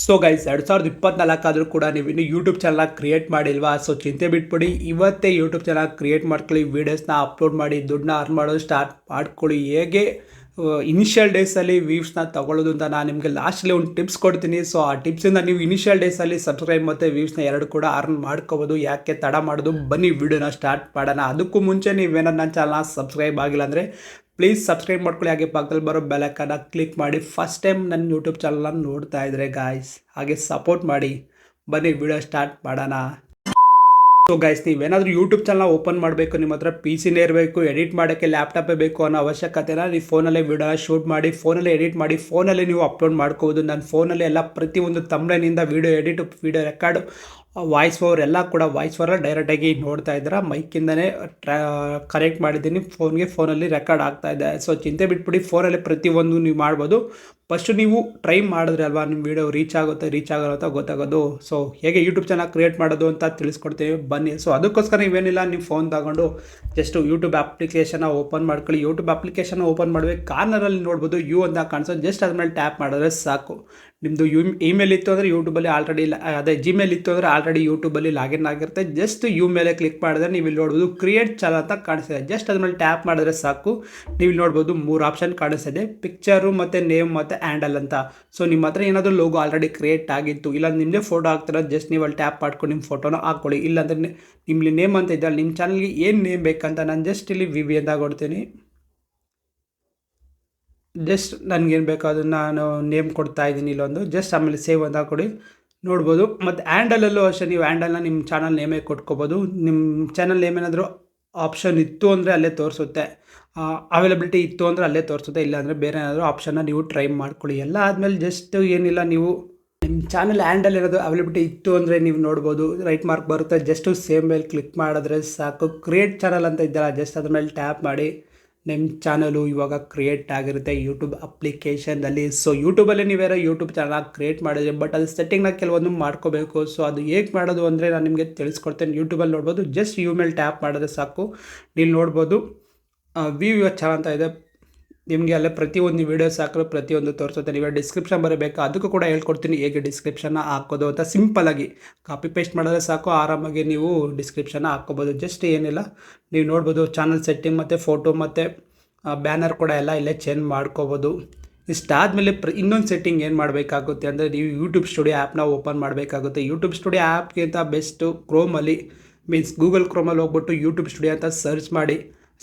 So guys 2024 ಆದರೂ ಕೂಡ ನೀವು ಇನ್ನೂ ಯೂಟ್ಯೂಬ್ ಚಾನಲ್ ಕ್ರಿಯೇಟ್ ಮಾಡಿಲ್ವಾ? ಸೊ ಚಿಂತೆ ಬಿಟ್ಬಿಡಿ, ಇವತ್ತೇ ಯೂಟ್ಯೂಬ್ ಚಾನಲ್ ಕ್ರಿಯೇಟ್ ಮಾಡ್ಕೊಳ್ಳಿ, ವೀಡಿಯೋಸ್ನ ಅಪ್ಲೋಡ್ ಮಾಡಿ ದುಡ್ಡನ್ನ ಅರ್ನ್ ಮಾಡೋದು ಸ್ಟಾರ್ಟ್ ಮಾಡ್ಕೊಳ್ಳಿ. ಹೇಗೆ ಇನಿಷಿಯಲ್ ಡೇಸಲ್ಲಿ ವ್ಯೂವ್ಸ್ನ ತಗೊಳ್ಳೋದು ಅಂತ ನಾನು ನಿಮಗೆ ಲಾಸ್ಟಲ್ಲಿ ಒಂದು ಟಿಪ್ಸ್ ಕೊಡ್ತೀನಿ. ಸೊ ಆ ಟಿಪ್ಸಿಂದ ನೀವು ಇನಿಷಿಯಲ್ ಡೇಸಲ್ಲಿ ಸಬ್ಸ್ಕ್ರೈಬ್ ಮತ್ತು ವ್ಯೂವ್ಸ್ನ ಎರಡು ಕೂಡ ಅರ್ನ್ ಮಾಡ್ಕೋಬೋದು. ಯಾಕೆ ತಡ ಮಾಡೋದು, ಬನ್ನಿ ವೀಡಿಯೋನ ಸ್ಟಾರ್ಟ್ ಮಾಡೋಣ. ಅದಕ್ಕೂ ಮುಂಚೆ ನೀವೇನಾದ್ರು ನನ್ನ ಚಾನಲ್ನ ಸಬ್ಸ್ಕ್ರೈಬ್ ಆಗಿಲ್ಲ ಅಂದರೆ ಪ್ಲೀಸ್ ಸಬ್ಸ್ಕ್ರೈಬ್ ಮಾಡ್ಕೊಳ್ಳಿ. ಹಾಗೆ ಪಕ್ಕದಲ್ಲಿ ಬರೋ ಬೆಲ್ ಐಕಾನ್ನ ಕ್ಲಿಕ್ ಮಾಡಿ. ಫಸ್ಟ್ ಟೈಮ್ ನನ್ನ ಯೂಟ್ಯೂಬ್ ಚಾನಲ್ನ ನೋಡ್ತಾ ಇದ್ರೆ ಗಾಯ್ಸ್ ಹಾಗೆ ಸಪೋರ್ಟ್ ಮಾಡಿ. ಬನ್ನಿ ವಿಡಿಯೋ ಸ್ಟಾರ್ಟ್ ಮಾಡೋಣ. ಸೊ ಗೈಸ್, ನೀವೇನಾದರೂ ಯೂಟ್ಯೂಬ್ ಚಾನಲ್ ಓಪನ್ ಮಾಡಬೇಕು, ನಿಮ್ಮ ಹತ್ರ ಪಿ ಸಿನೇ ಇರಬೇಕು, ಎಡಿಟ್ ಮಾಡೋಕ್ಕೆ ಲ್ಯಾಪ್ಟಾಪೇ ಬೇಕು ಅನ್ನೋ ಅವಶ್ಯಕತೆನ ನೀವು ಫೋನಲ್ಲೇ ವಿಡಿಯೋನ ಶೂಟ್ ಮಾಡಿ, ಫೋನಲ್ಲೇ ಎಡಿಟ್ ಮಾಡಿ, ಫೋನಲ್ಲೇ ನೀವು ಅಪ್ಲೋಡ್ ಮಾಡ್ಕೋಬೋದು. ನನ್ನ ಫೋನಲ್ಲಿ ಎಲ್ಲ ಪ್ರತಿಯೊಂದು ತಮ್ಲೈನಿಂದ video edit, video record, voice over ಎಲ್ಲ ಕೂಡ ವಾಯ್ಸ್ ಓವರಲ್ಲಿ ಡೈರೆಕ್ಟಾಗಿ ನೋಡ್ತಾ ಇದ್ದೀರಾ. ಮೈಕಿಂದನೇ ಕನೆಕ್ಟ್ ಮಾಡಿದ್ದೀನಿ ಫೋನಲ್ಲಿ ರೆಕಾರ್ಡ್ ಆಗ್ತಾ ಇದೆ. ಸೊ ಚಿಂತೆ ಬಿಟ್ಬಿಡಿ, ಫೋನಲ್ಲಿ ಪ್ರತಿಯೊಂದು ನೀವು ಮಾಡ್ಬೋದು. ಫಸ್ಟು ನೀವು ಟ್ರೈ ಮಾಡಿದ್ರೆ ಅಲ್ವಾ ನಿಮ್ಮ ವೀಡಿಯೋ ರೀಚ್ ಆಗಲ್ಲ ಅಂತ ಗೊತ್ತಾಗೋದು. ಸೊ ಹೇಗೆ ಯೂಟ್ಯೂಬ್ ಚಾನಲ್ ಕ್ರಿಯೇಟ್ ಮಾಡೋದು ಅಂತ ತಿಳಿಸ್ಕೊಡ್ತೀವಿ, ಬನ್ನಿ. ಸೊ ಅದಕ್ಕೋಸ್ಕರ ನೀವೇನಿಲ್ಲ, ನೀವು ಫೋನ್ ತಗೊಂಡು ಜಸ್ಟ್ ಯೂಟ್ಯೂಬ್ ಅಪ್ಲಿಕೇಶನ್ನ ಓಪನ್ ಮಾಡ್ಕೊಳ್ಳಿ. ಯೂಟ್ಯೂಬ್ ಅಪ್ಲಿಕೇಶನ್ ಓಪನ್ ಮಾಡಬೇಕು, ಕಾರ್ನರಲ್ಲಿ ನೋಡ್ಬೋದು ಯು ಅಂತ ಕಾಣಿಸೋದು, ಜಸ್ಟ್ ಅದ್ಮೇಲೆ ಟ್ಯಾಪ್ ಮಾಡಿದ್ರೆ ಸಾಕು. ನಿಮ್ಮದು ಇಮೇಲ್ ಇತ್ತು ಅಂದರೆ ಯೂಟ್ಯೂಬಲ್ಲಿ ಆಲ್ರೆಡಿ, ಅದೇ ಜಿಮೇಲ್ ಇತ್ತು ಅಂದರೆ ಆಲ್ರೆಡಿ ಯೂಟ್ಯೂಬಲ್ಲಿ ಲಾಗಿನ್ ಆಗಿರುತ್ತೆ. ಜಸ್ಟ್ ಯು ಮೇಲೆ ಕ್ಲಿಕ್ ಮಾಡಿದ್ರೆ ನೀವು ಇಲ್ಲಿ ನೋಡ್ಬೋದು ಕ್ರಿಯೇಟ್ ಚಾನಲ್ ಅಂತ ಕಾಣಿಸ್ತಿದೆ. ಜಸ್ಟ್ ಅದ್ಮೇಲೆ ಟ್ಯಾಪ್ ಮಾಡಿದ್ರೆ ಸಾಕು. ನೀವು ಇಲ್ಲಿ ನೋಡ್ಬೋದು 3 ಆಪ್ಷನ್ ಕಾಣಿಸ್ತಿದೆ, ಪಿಕ್ಚರು ಮತ್ತು ನೇಮ್ ಮತ್ತು ಹ್ಯಾಂಡಲ್ ಅಂತ. ಸೊ ನಿಮ್ಮ ಹತ್ರ ಏನಾದರೂ ಲೋಗೋ ಆಲ್ರೆಡಿ ಕ್ರಿಯೇಟ್ ಆಗಿತ್ತು, ಇಲ್ಲ ನಿಮ್ಮದೇ ಫೋಟೋ ಹಾಕ್ತಾರೆ, ಜಸ್ಟ್ ನೀವು ಅಲ್ಲಿ ಟ್ಯಾಪ್ ಮಾಡ್ಕೊಂಡು ನಿಮ್ಮ ಫೋಟೋನ ಹಾಕ್ಕೊಳ್ಳಿ. ಇಲ್ಲಾಂದರೆ ನಿಮ್ಮಲ್ಲಿ ನೇಮ್ ಅಂತ ಇದ್ದಲ್ಲಿ ನಿಮ್ಮ ಚಾನಲ್ಗೆ ಏನು ನೇಮ್ ಬೇಕಂತ ನಾನು ಜಸ್ಟ್ ಇಲ್ಲಿ ವಿ ಅಂತ ಕೊಡ್ತೀನಿ. ಜಸ್ಟ್ ನನಗೇನು ಬೇಕೋ ಅದನ್ನು ನಾನು ನೇಮ್ ಕೊಡ್ತಾ ಇದ್ದೀನಿ ಇಲ್ಲೊಂದು, ಜಸ್ಟ್ ಆಮೇಲೆ ಸೇವ್ ಅಂತ ಕೊಡಿ. ನೋಡ್ಬೋದು. ಮತ್ತು ಹ್ಯಾಂಡಲಲ್ಲೂ ಅಷ್ಟೇ, ನೀವು ಹ್ಯಾಂಡಲ್ನ ನಿಮ್ಮ ಚಾನಲ್ ನೇಮೇ ಕೊಟ್ಕೋಬೋದು. ನಿಮ್ಮ ಚಾನಲ್ ನೇಮ್ ಏನಾದರೂ ಆಪ್ಷನ್ ಇತ್ತು ಅಂದರೆ ಅಲ್ಲೇ ತೋರಿಸುತ್ತೆ, ಅವೈಲಬಿಲಿಟಿ ಇತ್ತು ಅಂದರೆ ಅಲ್ಲೇ ತೋರಿಸುತ್ತೆ. ಇಲ್ಲಾಂದರೆ ಬೇರೆ ಏನಾದರೂ ಆಪ್ಷನ್ನ ನೀವು ಟ್ರೈ ಮಾಡ್ಕೊಳ್ಳಿ. ಎಲ್ಲ ಆದಮೇಲೆ ಜಸ್ಟ್ ಏನಿಲ್ಲ, ನೀವು ನಿಮ್ಮ ಚಾನಲ್ ಹ್ಯಾಂಡಲ್ ಏನಾದರೂ ಅವೈಲಬಿಲಿಟಿ ಇತ್ತು ಅಂದರೆ ನೀವು ನೋಡ್ಬೋದು, ರೈಟ್ ಮಾರ್ಕ್ ಬರುತ್ತೆ. ಜಸ್ಟು ಸೇಮ್ ಮೇಲೆ ಕ್ಲಿಕ್ ಮಾಡಿದ್ರೆ ಸಾಕು. ಕ್ರಿಯೇಟ್ ಚಾನಲ್ ಅಂತ ಇದ್ದಲ್ಲ, ಜಸ್ಟ್ ಅದ್ರ ಮೇಲೆ ಟ್ಯಾಪ್ ಮಾಡಿ. ನಿಮ್ಮ ಚಾನಲು ಇವಾಗ ಕ್ರಿಯೇಟ್ ಆಗಿರುತ್ತೆ ಯೂಟ್ಯೂಬ್ ಅಪ್ಲಿಕೇಶನ್ನಲ್ಲಿ. ಸೊ ಯೂಟ್ಯೂಬಲ್ಲಿ ನೀವೇನೋ ಯೂಟ್ಯೂಬ್ ಚಾನಲ್ ಕ್ರಿಯೇಟ್ ಮಾಡಿದ್ರೆ, ಬಟ್ ಅದು ಸೆಟ್ಟಿಂಗ್ನ ಕೆಲವೊಂದು ಮಾಡ್ಕೋಬೇಕು. ಸೊ ಅದು ಹೇಗೆ ಮಾಡೋದು ಅಂದರೆ ನಾನು ನಿಮಗೆ ತಿಳಿಸ್ಕೊಡ್ತೇನೆ. ಯೂಟ್ಯೂಬಲ್ಲಿ ನೋಡ್ಬೋದು, ಜಸ್ಟ್ ಯು ಮೇಲೆ ಟ್ಯಾಪ್ ಮಾಡಿದ್ರೆ ಸಾಕು. ನೀವು ನೋಡ್ಬೋದು ವ್ಯೂ ಚಾನಲ್ ಅಂತ ಇದೆ. ನಿಮಗೆ ಅಲ್ಲೇ ಪ್ರತಿಯೊಂದು ವೀಡಿಯೋಸ್ ಹಾಕಿದ್ರೆ ಪ್ರತಿಯೊಂದು ತೋರಿಸುತ್ತೆ. ನೀವೇ ಡಿಸ್ಕ್ರಿಪ್ಷನ್ ಬರಬೇಕು, ಅದಕ್ಕೂ ಕೂಡ ಹೇಳ್ಕೊಡ್ತೀನಿ ಹೇಗೆ ಡಿಸ್ಕ್ರಿಪ್ಷನ್ನ ಹಾಕೋದು ಅಂತ. ಸಿಂಪಲ್ಲಾಗಿ ಕಾಪಿ ಪೇಸ್ಟ್ ಮಾಡಿದ್ರೆ ಸಾಕು, ಆರಾಮಾಗಿ ನೀವು ಡಿಸ್ಕ್ರಿಪ್ಷನ್ನ ಹಾಕ್ಕೋಬೋದು. ಜಸ್ಟ್ ಏನಿಲ್ಲ, ನೀವು ನೋಡ್ಬೋದು ಚಾನಲ್ ಸೆಟ್ಟಿಂಗ್ ಮತ್ತು ಫೋಟೋ ಮತ್ತು ಬ್ಯಾನರ್ ಕೂಡ ಎಲ್ಲ ಇಲ್ಲೇ ಚೇಂಜ್ ಮಾಡ್ಕೋಬೋದು. ಇಷ್ಟಾದಮೇಲೆ ಇನ್ನೊಂದು ಸೆಟ್ಟಿಂಗ್ ಏನು ಮಾಡಬೇಕಾಗುತ್ತೆ ಅಂದರೆ, ನೀವು ಯೂಟ್ಯೂಬ್ ಸ್ಟುಡಿಯೋ ಆ್ಯಪ್ನ ಓಪನ್ ಮಾಡಬೇಕಾಗುತ್ತೆ. ಯೂಟ್ಯೂಬ್ ಸ್ಟುಡಿಯೋ ಆ್ಯಪ್ಗಿಂತ ಬೆಸ್ಟು ಕ್ರೋಮಲ್ಲಿ, ಮೀನ್ಸ್ ಗೂಗಲ್ ಕ್ರೋಮಲ್ಲಿ ಹೋಗ್ಬಿಟ್ಟು ಯೂಟ್ಯೂಬ್ ಸ್ಟುಡಿಯೋ ಅಂತ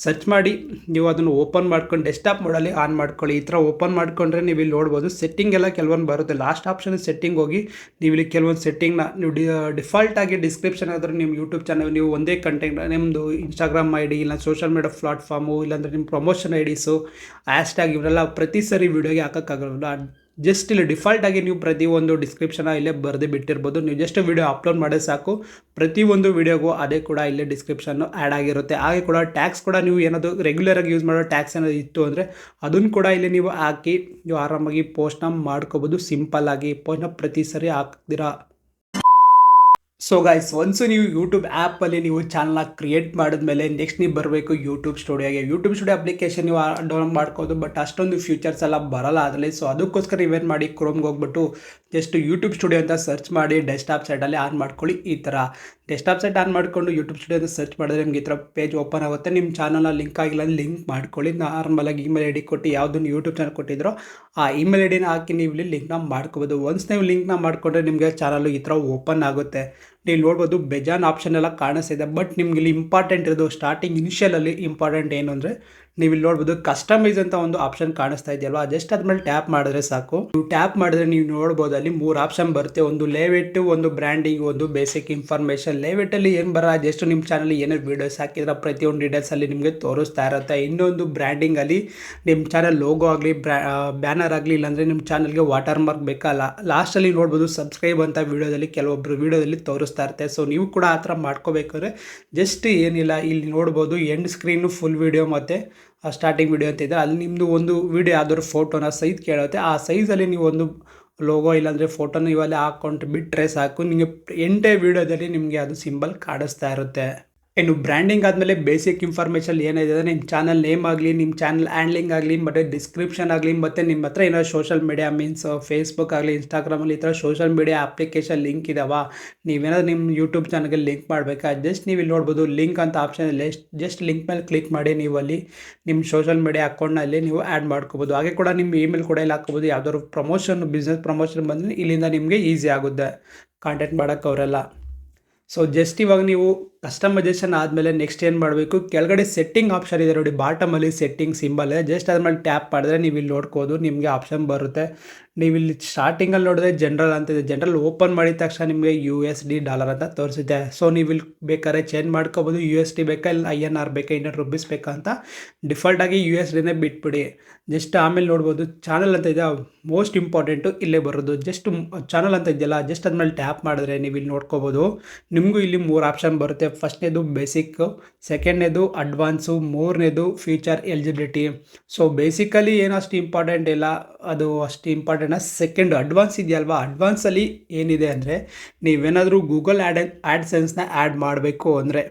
ಸರ್ಚ್ ಮಾಡಿ ನೀವು ಅದನ್ನು ಓಪನ್ ಮಾಡ್ಕೊಂಡು ಡೆಸ್ಕ್ಟಾಪ್ ಮೋಡಲ್ಲಿ ಆನ್ ಮಾಡ್ಕೊಳ್ಳಿ. ಈ ಥರ ಓಪನ್ ಮಾಡ್ಕೊಂಡ್ರೆ ನೀವು ಇಲ್ಲಿ ನೋಡ್ಬೋದು ಸೆಟ್ಟಿಂಗ್ ಎಲ್ಲ ಕೆಲವೊಂದು ಬರುತ್ತೆ. ಲಾಸ್ಟ್ ಆಪ್ಷನ್ ಸೆಟ್ಟಿಂಗ್ ಹೋಗಿ ನೀವು ಇಲ್ಲಿ ಕೆಲವೊಂದು ಸೆಟ್ಟಿಂಗ್ನ ನೀವು ಡಿಫಾಲ್ಟಾಗಿ ಡಿಸ್ಕ್ರಿಪ್ಷನ್ ಆದರೂ ನಿಮ್ಮ ಯೂಟ್ಯೂಬ್ ಚಾನಲ್ ನೀವು ಒಂದೇ ಕಂಟೆಂಟ್, ನಿಮ್ಮದು ಇನ್ಸ್ಟಾಗ್ರಾಮ್ ಐ ಡಿ, ಇಲ್ಲ ಸೋಷಲ್ ಮೀಡಿಯಾ ಪ್ಲಾಟ್ಫಾರ್ಮು, ಇಲ್ಲಾಂದರೆ ನಿಮ್ಮ ಪ್ರಮೋಷನ್ ಐಡೀಸು, ಹ್ಯಾಶ್ಟ್ಯಾಗ್ ಇವರೆಲ್ಲ ಪ್ರತಿ ಸರಿ ವೀಡಿಯೋಗೆ ಹಾಕೋಕ್ಕಾಗಲ್ಲ. ಜಸ್ಟ್ ಇಲ್ಲಿ ಡಿಫಾಲ್ಟಾಗಿ ನೀವು ಪ್ರತಿಯೊಂದು ಡಿಸ್ಕ್ರಿಪ್ಷನ್ನ ಇಲ್ಲೇ ಬರೆದು ಬಿಟ್ಟಿರ್ಬೋದು. ನೀವು ಜಸ್ಟ್ ವೀಡಿಯೋ ಅಪ್ಲೋಡ್ ಮಾಡಿದ್ರೆ ಸಾಕು, ಪ್ರತಿಯೊಂದು ವೀಡಿಯೋಗೂ ಅದೇ ಕೂಡ ಇಲ್ಲೇ ಡಿಸ್ಕ್ರಿಪ್ಷನ್ನು ಆ್ಯಡ್ ಆಗಿರುತ್ತೆ. ಹಾಗೆ ಕೂಡ ಟ್ಯಾಕ್ಸ್ ಕೂಡ ನೀವು ಏನಾದರೂ ರೆಗ್ಯುಲರಾಗಿ ಯೂಸ್ ಮಾಡೋ ಟ್ಯಾಕ್ಸ್ ಏನಾದರೂ ಇತ್ತು ಅಂದರೆ ಅದನ್ನು ಕೂಡ ಇಲ್ಲಿ ನೀವು ಹಾಕಿ ನೀವು ಆರಾಮಾಗಿ ಪೋಸ್ಟ್ನ ಮಾಡ್ಕೋಬೋದು. ಸಿಂಪಲ್ಲಾಗಿ ಪೋಸ್ಟ್ನ ಪ್ರತಿ ಸರಿ ಹಾಕ್ತೀರಾ. ಸೊ ಗೈಸ್, ಒನ್ಸು ನೀವು ಯೂಟ್ಯೂಬ್ ಆ್ಯಪಲ್ಲಿ ನೀವು ಚಾನಲ್ನ ಕ್ರಿಯೇಟ್ ಮಾಡಿದ್ಮೇಲೆ ನೆಕ್ಸ್ಟ್ ನೀವು ಬರಬೇಕು ಯೂಟ್ಯೂಬ್ ಸ್ಟುಡಿಯೋಗೆ. ಯೂಟ್ಯೂಬ್ ಸ್ಟುಡಿಯೋ ಅಪ್ಲಿಕೇಶನ್ ನೀವು ಡೌನ್ಲೋಡ್ ಮಾಡ್ಕೋದು, ಬಟ್ ಅಷ್ಟೊಂದು ಫ್ಯೂಚರ್ಸ್ ಎಲ್ಲ ಬರಲ್ಲ ಅದರಲ್ಲಿ. ಸೊ ಅದಕ್ಕೋಸ್ಕರ ನೀವೇನು ಮಾಡಿ, ಕ್ರೋಮ್ಗೆ ಹೋಗ್ಬಿಟ್ಟು ಜಸ್ಟ್ ಯೂಟ್ಯೂಬ್ ಸ್ಟುಡಿಯೋ ಅಂತ ಸರ್ಚ್ ಮಾಡಿ ಡೆಸ್ಕ್ಟಾಪ್ ಸೈಡಲ್ಲಿ ಆನ್ ಮಾಡ್ಕೊಳ್ಳಿ. ಈ ಥರ ಡೆಸ್ಕ್ಟಾಪ್ ಸೈಟ್ ಆನ್ ಮಾಡಿಕೊಂಡು ಯೂಟ್ಯೂಬ್ ಸ್ಟುಡಿಯೋ ಅಂತ ಸರ್ಚ್ ಮಾಡಿದ್ರೆ ನಿಮ್ಗೆ ಈ ಥರ ಪೇಜ್ ಓಪನ್ ಆಗುತ್ತೆ. ನಿಮ್ಮ ಚಾನಲ್ನ ಲಿಂಕ್ ಆಗಿಲ್ಲ ಲಿಂಕ್ ಮಾಡ್ಕೊಳ್ಳಿ. ನಾರ್ಮಲಾಗಿ ಇಮೇಲ್ ಐ ಡಿ ಕೊಟ್ಟು ಯಾವುದನ್ನು ಯೂಟ್ಯೂಬ್ ಚಾನಲ್ ಕೊಟ್ಟಿದ್ರೋ ಆ ಇಮೇಲ್ ಐ ಡಿನ ಹಾಕಿ ನೀವು ಇಲ್ಲಿ ಲಿಂಕ್ನ ಮಾಡ್ಕೋಬೋದು. ಒನ್ಸ್ ನೀವು ಲಿಂಕ್ನ ಮಾಡಿಕೊಂಡ್ರೆ ನಿಮಗೆ ಚಾನಲು ಈ ಥರ ಓಪನ್ ಆಗುತ್ತೆ. ನೀವು ನೋಡ್ಬೋದು ಬೇಜಾನ್ ಆಪ್ಷನ್ ಎಲ್ಲ ಕಾಣಿಸ್ತಿದೆ, ಬಟ್ ನಿಮ್ಗೆ ಇಲ್ಲಿ ಇಂಪಾರ್ಟೆಂಟ್ ಇರೋದು ಸ್ಟಾರ್ಟಿಂಗ್ ಇನಿಷಿಯಲಲ್ಲಿ ಇಂಪಾರ್ಟೆಂಟ್ ಏನು ಅಂದರೆ, ನೀವು ಇಲ್ಲಿ ನೋಡ್ಬೋದು ಕಸ್ಟಮೈಸ್ ಅಂತ ಒಂದು ಆಪ್ಷನ್ ಕಾಣಿಸ್ತಾ ಇದೆಯಲ್ವಾ, ಜಸ್ಟ್ ಅದ್ಮೇಲೆ ಟ್ಯಾಪ್ ಮಾಡಿದ್ರೆ ಸಾಕು. ನೀವು ಟ್ಯಾಪ್ ಮಾಡಿದ್ರೆ ನೀವು ನೋಡ್ಬೋದು ಅಲ್ಲಿ 3 ಆಪ್ಷನ್ ಬರುತ್ತೆ. ಒಂದು ಲೇಔಟ್, ಒಂದು ಬ್ರ್ಯಾಂಡಿಂಗ್, ಒಂದು ಬೇಸಿಕ್ ಇನ್ಫಾರ್ಮೇಷನ್. ಲೇಔಟಲ್ಲಿ ಏನು ಬರೋ ಜಸ್ಟ್ ನಿಮ್ಮ ಚಾನಲ್ ಏನೇನು ವೀಡಿಯೋಸ್ ಹಾಕಿದ್ರೆ ಪ್ರತಿಯೊಂದು ಡೀಟೇಲ್ಸಲ್ಲಿ ನಿಮಗೆ ತೋರಿಸ್ತಾ ಇರುತ್ತೆ. ಇನ್ನೊಂದು ಬ್ರ್ಯಾಂಡಿಂಗಲ್ಲಿ ನಿಮ್ಮ ಚಾನಲ್ ಲೋಗೋ ಆಗಲಿ, ಬ್ಯಾನರ್ ಆಗಲಿ, ಇಲ್ಲಾಂದರೆ ನಿಮ್ಮ ಚಾನಲ್ಗೆ ವಾಟರ್ ಮಾರ್ಕ್ ಬೇಕಲ್ಲ. ಲಾಸ್ಟಲ್ಲಿ ನೋಡ್ಬೋದು ಸಬ್ಸ್ಕ್ರೈಬ್ ಅಂತ ವೀಡಿಯೋದಲ್ಲಿ ಕೆಲವೊಬ್ಬರು ವೀಡಿಯೋದಲ್ಲಿ ತೋರಿಸ್ತಾ ಇರುತ್ತೆ. ಸೊ ನೀವು ಕೂಡ ಆ ಥರ ಮಾಡ್ಕೋಬೇಕಾದ್ರೆ ಜಸ್ಟ್ ಏನಿಲ್ಲ, ಇಲ್ಲಿ ನೋಡ್ಬೋದು ಎಂಡ್ ಸ್ಕ್ರೀನು ಫುಲ್ ವೀಡಿಯೋ ಮತ್ತು ಸ್ಟಾರ್ಟಿಂಗ್ ವೀಡಿಯೋ ಅಂತ ಇದೆ. ಅಲ್ಲಿ ನಿಮ್ಮದು ಒಂದು ವೀಡಿಯೋ ಯಾವ್ದಾದ್ರು ಫೋಟೋನ ಸೈಜ್ ಕೇಳುತ್ತೆ, ಆ ಸೈಜಲ್ಲಿ ನೀವು ಒಂದು ಲೋಗೋ ಇಲ್ಲಾಂದರೆ ಫೋಟೋನ ಇವೆಲ್ಲ ಹಾಕ್ಕೊಂಡು ಬಿಟ್ಟರೆ ಸಾಕು, ನಿಮಗೆ ಎಂಟೇ ವೀಡಿಯೋದಲ್ಲಿ ನಿಮಗೆ ಅದು ಸಿಂಬಲ್ ಕಾಣಿಸ್ತಾ ಇರುತ್ತೆ. ಇನ್ನು ಬ್ರ್ಯಾಂಡಿಂಗ್ ಆದಮೇಲೆ ಬೇಸಿಕ್ ಇನ್ಫಾರ್ಮೇಷನ್ ಏನಿದೆ ಅಂದರೆ ನಿಮ್ಮ ಚಾನಲ್ ನೇಮ್ ಆಗಲಿ, ನಿಮ್ಮ ಚಾನಲ್ ಹ್ಯಾಂಡ್ಲಿಂಗ್ ಆಗಲಿ, ಮತ್ತು ಡಿಸ್ಕ್ರಿಪ್ಷನ್ ಆಗಲಿ, ಮತ್ತು ನಿಮ್ಮ ಹತ್ರ ಏನೋ ಸೋಷಲ್ ಮೀಡಿಯಾ ಮೀನ್ಸ್ ಫೇಸ್ಬುಕ್ ಆಗಲಿ, ಇನ್ಸ್ಟಾಗ್ರಾಮಲ್ಲಿ ಈ ಥರ ಸೋಷಲ್ ಮೀಡಿಯಾ ಅಪ್ಲಿಕೇಶನ್ ಲಿಂಕ್ ಇದಾವ, ನೀವೇನಾದ್ರು ನಿಮ್ಮ ಯೂಟ್ಯೂಬ್ ಚಾನಲ್ಗೆ ಲಿಂಕ್ ಮಾಡಬೇಕಾ, ಜಸ್ಟ್ ನೀವು ಇಲ್ಲಿ ನೋಡ್ಬೋದು ಲಿಂಕ್ ಅಂತ ಆಪ್ಷನ್ ಇದೆ. ಜಸ್ಟ್ ಲಿಂಕ್ ಮೇಲೆ ಕ್ಲಿಕ್ ಮಾಡಿ ನೀವು ಅಲ್ಲಿ ನಿಮ್ಮ ಸೋಷಲ್ ಮೀಡಿಯಾ ಅಕೌಂಟ್ನಲ್ಲಿ ನೀವು ಆ್ಯಡ್ ಮಾಡ್ಕೋಬೋದು. ಹಾಗೆ ಕೂಡ ನಿಮ್ಮ ಇಮೇಲ್ ಕೂಡ ಇಲ್ಲಿ ಹಾಕ್ಕೋಬೋದು. ಯಾವ್ದಾದ್ರು ಪ್ರಮೋಷನ್, ಬಿಸ್ನೆಸ್ ಪ್ರಮೋಷನ್ ಬಂದರೆ ಇಲ್ಲಿಂದ ನಿಮಗೆ ಈಸಿ ಆಗುತ್ತೆ ಕಾಂಟ್ಯಾಕ್ಟ್ ಮಾಡೋಕ್ಕೆ ಅವರೆಲ್ಲ. ಸೊ ಜಸ್ಟ್ ಇವಾಗ ನೀವು ಕಸ್ಟಮೈಸೇಷನ್ ಆದಮೇಲೆ ನೆಕ್ಸ್ಟ್ ಏನು ಮಾಡಬೇಕು, ಕೆಳಗಡೆ ಸೆಟ್ಟಿಂಗ್ ಆಪ್ಷನ್ ಇದೆ ನೋಡಿ, ಬಾಟಮಲ್ಲಿ ಸೆಟ್ಟಿಂಗ್ ಸಿಂಬಲ್ ಇದೆ. ಜಸ್ಟ್ ಅದ್ರ ಮೇಲೆ ಟ್ಯಾಪ್ ಮಾಡಿದ್ರೆ ನೀವು ಇಲ್ಲಿ ನೋಡ್ಕೋದು, ನಿಮಗೆ ಆಪ್ಷನ್ ಬರುತ್ತೆ. ನೀವು ಇಲ್ಲಿ ಸ್ಟಾರ್ಟಿಂಗಲ್ಲಿ ನೋಡಿದ್ರೆ ಜನರಲ್ ಅಂತಿದೆ. ಜನರಲ್ ಓಪನ್ ಮಾಡಿದ ತಕ್ಷಣ ನಿಮಗೆ USD ಡಾಲರ್ ಅಂತ ತೋರಿಸುತ್ತೆ. ಸೊ ನೀವು ಇಲ್ಲಿ ಬೇಕಾದ್ರೆ ಚೇಂಜ್ ಮಾಡ್ಕೋಬೋದು. USD ಬೇಕಾ ಇಲ್ಲ INR ಬೇಕಾ, ಇಂಡಿಯನ್ ರುಪೀಸ್ ಬೇಕಾ ಅಂತ. ಡಿಫಾಲ್ಟಾಗಿ USDನೇ ಬಿಟ್ಬಿಡಿ. ಜಸ್ಟ್ ಆಮೇಲೆ ನೋಡ್ಬೋದು ಚಾನಲ್ ಅಂತ ಇದೆ, ಮೋಸ್ಟ್ ಇಂಪಾರ್ಟೆಂಟು ಇಲ್ಲೇ ಬರೋದು. ಜಸ್ಟ್ ಚಾನಲ್ ಅಂತ ಇದೆಯಲ್ಲ, ಜಸ್ಟ್ ಅದ್ಮೇಲೆ ಟ್ಯಾಪ್ ಮಾಡಿದ್ರೆ ನೀವು ಇಲ್ಲಿ ನೋಡ್ಕೋಬೋದು. ನಿಮಗೂ ಇಲ್ಲಿ 3 ಆಪ್ಷನ್ ಬರುತ್ತೆ. ಫಸ್ಟ್ನೇದು ಬೇಸಿಕ್, ಸೆಕೆಂಡ್ನೇದು ಅಡ್ವಾನ್ಸು, ಮೂರನೇದು ಫೀಚರ್ ಎಲಿಜಿಬಿಲಿಟಿ. ಸೊ ಬೇಸಿಕಲಿ ಏನು ಅಷ್ಟು ಇಂಪಾರ್ಟೆಂಟ್ ಇಲ್ಲ, ಅದು ಅಷ್ಟು ಇಂಪಾರ್ಟೆಂಟ್. ಸೆಕೆಂಡ್ ಅಡ್ವಾನ್ಸ್ ಇದೆಯಲ್ವಾ, ಅಡ್ವಾನ್ಸಲ್ಲಿ ಏನಿದೆ ಅಂದರೆ ನೀವೇನಾದರೂ ಗೂಗಲ್ ಆ್ಯಡ್ಸೆನ್ಸ್ನ ಆ್ಯಡ್ ಮಾಡಬೇಕು ಅಂದರೆ,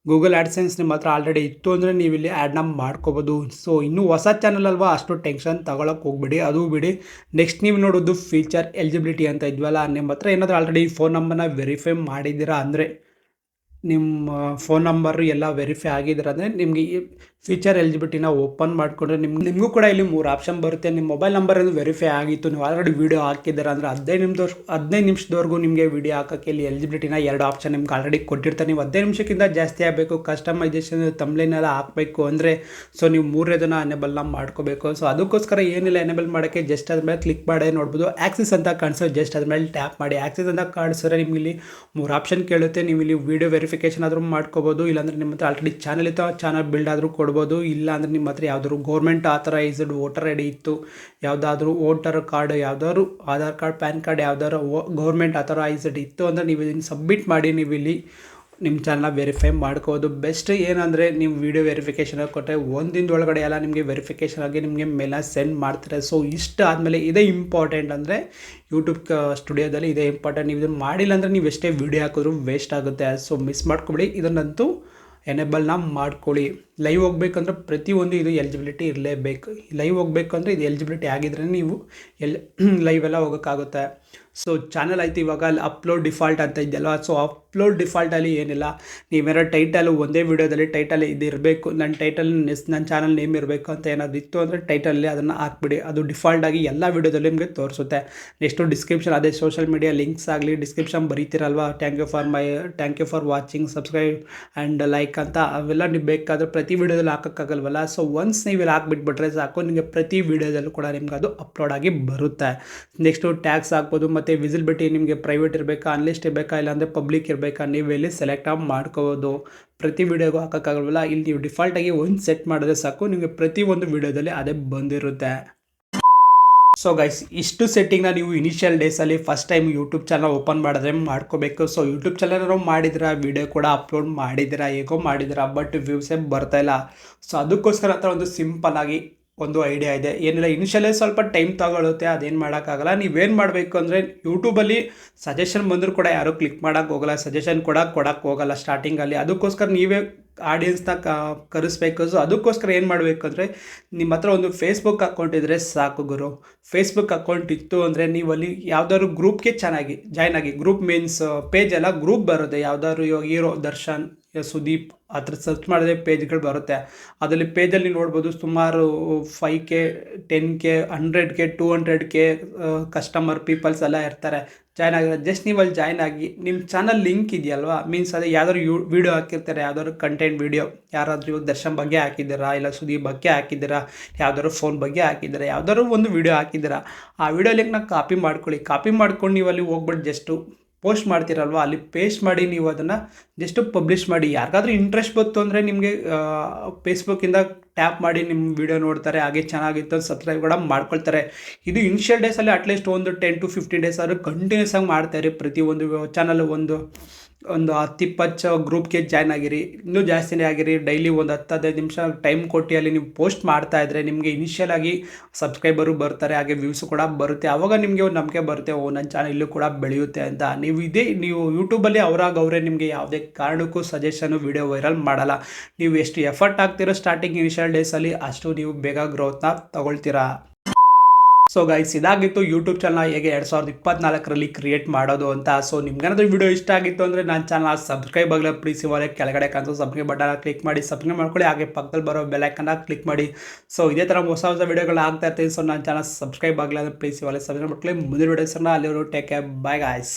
ಗೂಗಲ್ ಆ್ಯಡ್ಸೆನ್ಸ್ ನಿಮ್ಮ ಹತ್ರ ಆಲ್ರೆಡಿ ಇತ್ತು ಅಂದರೆ ನೀವು ಇಲ್ಲಿ ಆ್ಯಡ್ನ ಮಾಡ್ಕೋಬೋದು. ಸೊ ಇನ್ನೂ ಹೊಸ ಚಾನಲ್ ಅಲ್ವಾ, ಅಷ್ಟು ಟೆನ್ಷನ್ ತಗೊಳಕ್ಕೆ ಹೋಗ್ಬಿಡಿ, ಅದು ಬಿಡಿ. ನೆಕ್ಸ್ಟ್ ನೀವು ನೋಡೋದು ಫೀಚರ್ ಎಲಿಜಿಬಿಲಿಟಿ ಅಂತ ಇದ್ವಲ್ಲ, ನಿಮ್ಮ ಹತ್ರ ಏನಾದರೂ ಆಲ್ರೆಡಿ ಫೋನ್ ನಂಬರ್ನ ವೆರಿಫೈ ಮಾಡಿದ್ದೀರಾ ಅಂದರೆ, ನಿಮ್ಮ ಫೋನ್ ನಂಬರು ಎಲ್ಲ ವೆರಿಫೈ ಆಗಿದ್ರೆ ಅಂದರೆ ನಿಮಗೆ ಈ ಫೀಚರ್ ಎಲಿಜಿಬಿಲಿಟಿನ ಓಪನ್ ಮಾಡಿಕೊಂಡ್ರೆ ನಿಮಗೂ ಕೂಡ ಇಲ್ಲಿ 3 ಆಪ್ಷನ್ ಬರುತ್ತೆ. ನಿಮ್ಮ ಮೊಬೈಲ್ ನಂಬರ್ ಏನು ವೆರಿಫೈ ಆಗಿತ್ತು, ನೀವು ಆಲ್ರೆಡಿ ವೀಡಿಯೋ ಹಾಕಿದ್ದೀರಾ ಅಂದರೆ 15 ನಿಮಿಷದವರೆಗೂ ನಿಮಗೆ ವೀಡಿಯೋ ಹಾಕೋಕ್ಕೆ ಇಲ್ಲಿ ಎಲಿಜಿಬಿಲಿಟಿನ 2 ಆಪ್ಷನ್ ನಿಮ್ಗೆ ಆಲ್ರೆಡಿ ಕೊಟ್ಟಿರ್ತಾರೆ. ನೀವು 15 ನಿಮಿಷಕ್ಕಿಂತ ಜಾಸ್ತಿ ಆಗಬೇಕು, ಕಸ್ಟಮೈಸೇಷನ್ ತಮ್ಲೇನೆಲ್ಲ ಹಾಕಬೇಕು ಅಂದರೆ ಸೊ ನೀವು 3ನೇದನ್ನ ಎನೇಬಲ್ನ ಮಾಡ್ಕೋಬೇಕು. ಸೊ ಅದಕ್ಕೋಸ್ಕರ ಏನಿಲ್ಲ, ಎನೇಬಲ್ ಮಾಡೋಕ್ಕೆ ಜಸ್ಟ್ ಅದ್ರ ಮೇಲೆ ಕ್ಲಿಕ್ ಮಾಡಿ ನೋಡ್ಬೋದು. ಆಕ್ಸಿಸ್ ಅಂತ ಕಾಣಿಸೋ, ಜಸ್ಟ್ ಅದ್ರ ಮೇಲೆ ಟ್ಯಾಪ್ ಮಾಡಿ. ಆಕ್ಸಿಸ್ ಅಂತ ಕಾಣಿಸಿದ್ರೆ ನಿಮ್ಗೆ ಇಲ್ಲಿ 3 ಆಪ್ಷನ್ ಕೇಳುತ್ತೆ. ನೀವು ಇಲ್ಲಿ ವೀಡಿಯೋ ವೆರಿಫಿಕೇಷನ್ ಆದರೂ ಮಾಡ್ಕೋಬೋದು, ಇಲ್ಲಾಂದರೆ ನಿಮ್ಮ ಹತ್ರ ಆಲ್ರೆಡಿ ಚಾನಲ್ ಇತ್ತು, ಚಾನಲ್ ಬಿಲ್ಡ್ ಆದರೂ ಕೊಡ್ಬೋದು. ಇಲ್ಲ ಅಂದರೆ ನಿಮ್ಮ ಹತ್ರ ಯಾವ್ದಾದ್ರು government authorised voter I D ಇತ್ತು, ಯಾವುದಾದ್ರೂ ವೋಟರ್ ಕಾರ್ಡ್, ಯಾವ್ದಾದ್ರು ಆಧಾರ್ ಕಾರ್ಡ್, ಪ್ಯಾನ್ ಕಾರ್ಡ್, ಯಾವ್ದಾದ್ರು ಗೌರ್ಮೆಂಟ್ ಆಥರೈಸ್ಡ್ ಇತ್ತು ಅಂದರೆ ನೀವು ಇದನ್ನು ಸಬ್ಮಿಟ್ ಮಾಡಿ ನೀವು ಇಲ್ಲಿ ನಿಮ್ಮ ಚಾನಲ್ನ ವೆರಿಫೈ ಮಾಡ್ಕೋಬೋದು. ಬೆಸ್ಟ್ ಏನಂದರೆ ನೀವು ವೀಡಿಯೋ ವೆರಿಫಿಕೇಷನ್ ಕೊಟ್ಟರೆ 1 ದಿನದೊಳಗಡೆ ಎಲ್ಲ ನಿಮಗೆ ವೆರಿಫಿಕೇಷನ್ ಆಗಿ ನಿಮಗೆ ಮೇಲ ಸೆಂಡ್ ಮಾಡ್ತಾರೆ. ಸೊ ಇಷ್ಟು ಆದಮೇಲೆ ಇದೇ ಇಂಪಾರ್ಟೆಂಟ್ ಅಂದರೆ ಯೂಟ್ಯೂಬ್ ಸ್ಟುಡಿಯೋದಲ್ಲಿ ಇದೇ ಇಂಪಾರ್ಟೆಂಟ್. ನೀವು ಇದನ್ನು ಮಾಡಿಲ್ಲ ಅಂದರೆ ನೀವು ಎಷ್ಟೇ ವೀಡಿಯೋ ಹಾಕಿದ್ರೂ ವೇಸ್ಟ್ ಆಗುತ್ತೆ. ಸೊ ಮಿಸ್ ಮಾಡ್ಕೊಬಿಡಿ, ಇದನ್ನಂತೂ ಎನೇಬಲ್ನ ಮಾಡ್ಕೊಳ್ಳಿ. ಲೈವ್ ಹೋಗ್ಬೇಕಂದ್ರೆ ಪ್ರತಿಯೊಂದು ಇದು ಎಲಿಜಿಬಿಲಿಟಿ ಇರಲೇಬೇಕು. ಲೈವ್ ಹೋಗ್ಬೇಕು ಅಂದರೆ ಇದು ಎಲಿಜಿಬಿಲಿಟಿ ಆಗಿದ್ರೆ ನೀವು ಲೈವ್ ಎಲ್ಲ ಹೋಗೋಕ್ಕಾಗುತ್ತೆ. ಸೊ ಚಾನಲ್ ಆಯಿತು. ಇವಾಗ ಅಲ್ಲಿ ಅಪ್ಲೋಡ್ ಡಿಫಾಲ್ಟ್ ಅಂತ ಇದೆಯಲ್ವ, ಸೊ ಅಪ್ಲೋಡ್ ಡಿಫಾಲ್ಟಲ್ಲಿ ಏನಿಲ್ಲ, ನೀವೇನೋ ಟೈಟಲು ಒಂದೇ ವೀಡಿಯೋದಲ್ಲಿ ಟೈಟಲ್ ಇದು ಇರಬೇಕು, ನನ್ನ ಚಾನಲ್ ನೇಮ್ ಇರಬೇಕು ಅಂತ ಏನಾದ್ರು ಇತ್ತು ಅಂದರೆ ಟೈಟಲಲ್ಲಿ ಅದನ್ನು ಹಾಕ್ಬಿಡಿ. ಅದು ಡಿಫಾಲ್ಟಾಗಿ ಎಲ್ಲ ವೀಡಿಯೋದಲ್ಲಿ ನಿಮಗೆ ತೋರಿಸುತ್ತೆ. ನೆಕ್ಸ್ಟು ಡಿಸ್ಕ್ರಿಪ್ಷನ್, ಅದೇ ಸೋಷಲ್ ಮೀಡಿಯಾ ಲಿಂಕ್ಸ್ ಆಗಲಿ ಡಿಸ್ಕ್ರಿಪ್ಷನ್ ಬರೀತಿರಲ್ವ, thank you for watching, subscribe and like ಅಂತ, ಅವೆಲ್ಲ ನೀವು ಬೇಕಾದರೆ ಪ್ರತಿ ವೀಡಿಯೋದಲ್ಲಿ ಹಾಕೋಕ್ಕಾಗಲ್ವಲ್ಲ. ಸೊ ಒನ್ಸ್ ನೀವು ಇಲ್ಲಿ ಹಾಕ್ಬಿಟ್ಬಿಟ್ರೆ ಸಾಕು, ನಿಮಗೆ ಪ್ರತಿ ವೀಡಿಯೋದಲ್ಲೂ ಕೂಡ ನಿಮ್ಗೆ ಅದು ಅಪ್ಲೋಡ್ ಆಗಿ ಬರುತ್ತೆ. ನೆಕ್ಸ್ಟು ಟ್ಯಾಗ್ಸ್ ಹಾಕ್ಬೋದು, ಮತ್ತು ವಿಸಿಬಿಲಿಟಿ ನಿಮಗೆ ಪ್ರೈವೇಟ್ ಇರಬೇಕಾ, ಅನ್ಲಿಸ್ಟ್ ಇರಬೇಕಾ, ಇಲ್ಲಾಂದರೆ ಪಬ್ಲಿಕ್ ಇರಬೇಕಾ, ನೀವು ಇಲ್ಲಿ ಸೆಲೆಕ್ಟ್ ಮಾಡ್ಕೋಬೋದು. ಪ್ರತಿ ವೀಡಿಯೋಗೂ ಹಾಕೋಕ್ಕಾಗಲ್ವಲ್ಲ, ಇಲ್ಲಿ ನೀವು ಡಿಫಾಲ್ಟಾಗಿ ಒಂದು ಸೆಟ್ ಮಾಡಿದ್ರೆ ಸಾಕು, ನಿಮಗೆ ಪ್ರತಿಯೊಂದು ವೀಡಿಯೋದಲ್ಲಿ ಅದೇ ಬಂದಿರುತ್ತೆ. ಸೊ ಗೈಸ್, ಇಷ್ಟು ಸೆಟ್ಟಿಂಗ್ನ ನೀವು ಇನಿಷಿಯಲ್ ಡೇಸಲ್ಲಿ first time YouTube channel open ಮಾಡಿದ್ರೆ ಮಾಡ್ಕೋಬೇಕು. ಸೊ ಯೂಟ್ಯೂಬ್ ಚಾನಲ್ ಮಾಡಿದ್ರೆ ವೀಡಿಯೋ ಕೂಡ ಅಪ್ಲೋಡ್ ಮಾಡಿದ್ದೀರಾ, ಹೇಗೋ ಮಾಡಿದ್ದೀರಾ, ಬಟ್ ವ್ಯೂಸೇ ಬರ್ತಾಯಿಲ್ಲ. ಸೊ ಅದಕ್ಕೋಸ್ಕರ ಹತ್ರ ಒಂದು ಸಿಂಪಲ್ ಆಗಿ ಒಂದು ಐಡಿಯಾ ಇದೆ. ಏನಿಲ್ಲ, ಇನಿಷಿಯಲೇ ಸ್ವಲ್ಪ ಟೈಮ್ ತಗೊಳುತ್ತೆ, ಅದೇನು ಮಾಡೋಕ್ಕಾಗಲ್ಲ. ನೀವೇನು ಮಾಡಬೇಕು ಅಂದರೆ ಯೂಟ್ಯೂಬಲ್ಲಿ ಸಜೆಷನ್ ಬಂದರೂ ಕೂಡ ಯಾರೂ ಕ್ಲಿಕ್ ಮಾಡೋಕ್ಕೆ ಹೋಗಲ್ಲ, ಸಜೆಷನ್ ಕೂಡ ಕೊಡೋಕ್ಕೆ ಹೋಗಲ್ಲ ಸ್ಟಾರ್ಟಿಂಗಲ್ಲಿ. ಅದಕ್ಕೋಸ್ಕರ ನೀವೇ ಆಡಿಯನ್ಸ್ನ ಕರೆಸ್ಬೇಕು. ಸೊ ಅದಕ್ಕೋಸ್ಕರ ಏನು ಮಾಡಬೇಕು ಅಂದರೆ ನಿಮ್ಮ ಹತ್ರ ಒಂದು ಫೇಸ್ಬುಕ್ ಅಕೌಂಟ್ ಇದ್ದರೆ ಸಾಕು ಗುರು. ಫೇಸ್ಬುಕ್ ಅಕೌಂಟ್ ಇತ್ತು ಅಂದರೆ ನೀವು ಅಲ್ಲಿ ಯಾವ್ದಾದ್ರು ಗ್ರೂಪ್ಗೆ ಚೆನ್ನಾಗಿ ಜಾಯ್ನ್ ಆಗಿ. ಗ್ರೂಪ್ ಮೀನ್ಸ್ ಪೇಜ್ ಎಲ್ಲ ಗ್ರೂಪ್ ಬರುತ್ತೆ. ಯಾವ್ದಾದ್ರು ಇವಾಗ ಹೀರೋ, ದರ್ಶನ್, ಸುದೀಪ್ ಆ ಥರ ಸರ್ಚ್ ಮಾಡಿದ್ರೆ ಪೇಜ್ಗಳು ಬರುತ್ತೆ. ಅದರಲ್ಲಿ ಪೇಜಲ್ಲಿ ನೋಡ್ಬೋದು ಸುಮಾರು 5K 10K 100K 200K customer people's ಎಲ್ಲ ಇರ್ತಾರೆ, ಜಾಯ್ನ್ ಆಗಿರೋದು. ಜಸ್ಟ್ ನೀವು ಅಲ್ಲಿ ಜಾಯ್ನ್ ಆಗಿ ನಿಮ್ಮ ಚಾನಲ್ ಲಿಂಕ್ ಇದೆಯಲ್ವಾ, ಮೀನ್ಸ್ ಅದೇ ಯಾವ್ದಾದ್ರು ವೀಡಿಯೋ ಹಾಕಿರ್ತಾರೆ, ಯಾವ್ದಾದ್ರು ಕಂಟೆಂಟ್ ವೀಡಿಯೋ, ಯಾರಾದರೂ ಇವಾಗ ದರ್ಶನ್ ಬಗ್ಗೆ ಹಾಕಿದ್ದೀರಾ, ಇಲ್ಲ ಸುದೀಪ್ ಬಗ್ಗೆ ಹಾಕಿದ್ದೀರಾ, ಯಾವ್ದಾದ್ರು ಫೋನ್ ಬಗ್ಗೆ ಹಾಕಿದ್ದೀರಾ, ಯಾವ್ದಾದ್ರು ಒಂದು ವೀಡಿಯೋ ಹಾಕಿದ್ದೀರಾ, ಆ ವೀಡಿಯೋ ಲಿಂಕ್ನ ಕಾಪಿ ಮಾಡ್ಕೊಳ್ಳಿ. ಕಾಪಿ ಮಾಡ್ಕೊಂಡು ನೀವು ಅಲ್ಲಿ ಹೋಗ್ಬಿಟ್ಟು ಜಸ್ಟು ಪೋಸ್ಟ್ ಮಾಡ್ತೀರಲ್ವ, ಅಲ್ಲಿ ಪೇಸ್ಟ್ ಮಾಡಿ ನೀವು ಅದನ್ನು ಜಸ್ಟು ಪಬ್ಲಿಷ್ ಮಾಡಿ. ಯಾರಿಗಾದ್ರೂ ಇಂಟ್ರೆಸ್ಟ್ ಬಂತು ಅಂದರೆ ನಿಮಗೆ ಫೇಸ್ಬುಕ್ಕಿಂದ ಟ್ಯಾಪ್ ಮಾಡಿ ನಿಮ್ಮ ವೀಡಿಯೋ ನೋಡ್ತಾರೆ, ಹಾಗೆ ಚೆನ್ನಾಗಿತ್ತು ಸಬ್ಸ್ಕ್ರೈಬ್ ಕೂಡ ಮಾಡ್ಕೊಳ್ತಾರೆ. ಇದು ಇನಿಷಿಯಲ್ ಡೇಸಲ್ಲಿ ಅಟ್ಲೀಸ್ಟ್ ಒಂದು 10 to 15 ಡೇಸ್ ಆದರೂ ಕಂಟಿನ್ಯೂಸ್ ಆಗಿ ಮಾಡ್ತಾಯಿರಿ. ಪ್ರತಿಯೊಂದು ಚಾನಲ್ ಒಂದು ಒಂದು 10-20 ಗ್ರೂಪ್ಗೆ ಜಾಯ್ನ್ ಆಗಿರಿ. ಇನ್ನೂ ಜಾಸ್ತಿನೇ ಆಗಿರಿ. ಡೈಲಿ ಒಂದು 10-15 ನಿಮಿಷ ಟೈಮ್ ಕೊಟ್ಟು ಅಲ್ಲಿ ನೀವು ಪೋಸ್ಟ್ ಮಾಡ್ತಾ ಇದ್ದರೆ ನಿಮಗೆ ಇನಿಷಿಯಲ್ ಆಗಿ ಸಬ್ಸ್ಕ್ರೈಬರು ಬರ್ತಾರೆ, ಹಾಗೆ ವ್ಯೂಸು ಕೂಡ ಬರುತ್ತೆ. ಆವಾಗ ನಿಮಗೆ ಒಂದು ನಂಬಿಕೆ ಬರುತ್ತೆ, ಓ ನನ್ನ ಚಾನಲ್ ಇಲ್ಲೂ ಕೂಡ ಬೆಳೆಯುತ್ತೆ ಅಂತ. ನೀವು ಯೂಟ್ಯೂಬಲ್ಲಿ ಅವರೇ ನಿಮಗೆ ಯಾವುದೇ ಕಾರಣಕ್ಕೂ ಸಜೆಷನು ವಿಡಿಯೋ ವೈರಲ್ ಮಾಡಲ್ಲ. ನೀವು ಎಷ್ಟು ಎಫರ್ಟ್ ಹಾಕ್ತಿರೋ ಸ್ಟಾರ್ಟಿಂಗ್ ಇನಿಷಿಯಲ್ ಡೇಸಲ್ಲಿ ಅಷ್ಟು ನೀವು ಬೇಗ ಗ್ರೋತ್ನ ತಗೊಳ್ತೀರಾ. ಸೊ ಗೈಸ್, ಇದಾಗಿತ್ತು ಯೂಟ್ಯೂಬ್ ಚಾನಲ್ ಹೇಗೆ 2024ರಲ್ಲಿ ಕ್ರಿಯೇಟ್ ಮಾಡೋದು ಅಂತ. ಸೊ ನಿಮ್ಗೇನಾದ್ರೂ ವಿಡಿಯೋ ಇಷ್ಟ ಆಗಿತ್ತು ಅಂದರೆ ನನ್ನ ಚಾನಲ್ ಸಬ್ಸ್ಕ್ರೈಬ್ ಆಗಲ್ಲ, ಪ್ಲೀಸ್ ಇವಾಗ ಕೆಳಗಡೆ ಕಾಣಿಸೋ ಸಬ್ಸ್ಕ್ರೈಬ್ ಬಟನ್ ಕ್ಲಿಕ್ ಮಾಡಿ ಸಬ್ಸ್ಕ್ರೈಬ್ ಮಾಡ್ಕೊಳ್ಳಿ. ಹಾಗೆ ಪಕ್ಕದಲ್ಲಿ ಬರೋ ಬೆಲ್ ಐಕನ್ನ ಕ್ಲಿಕ್ ಮಾಡಿ. ಸೊ ಇದೇ ಥರ ಹೊಸ ವಿಡಿಯೋಗಳು ಆಗ್ತಾ ಇರ್ತೀವಿ. ಸೊ ನನ್ನ ಚಾನಲ್ ಸಬ್ಸ್ಕ್ರೈಬ್ ಆಗಲ್ಲ ಅಂದರೆ ಪ್ಲೀಸ್ ಇವಾಗ ಸಬ್ಸ್ಕ್ರೈಬ್ ಮಾಡ್ಕೊಳ್ಳಿ. ಮುಂದಿನ ವಿಡಿಯೋಸನ್ನ ಅಲ್ಲಿವರು ಟೇಕ್ ಕೇರ್, ಬಾಯ್ ಗಾಯ್ಸ್.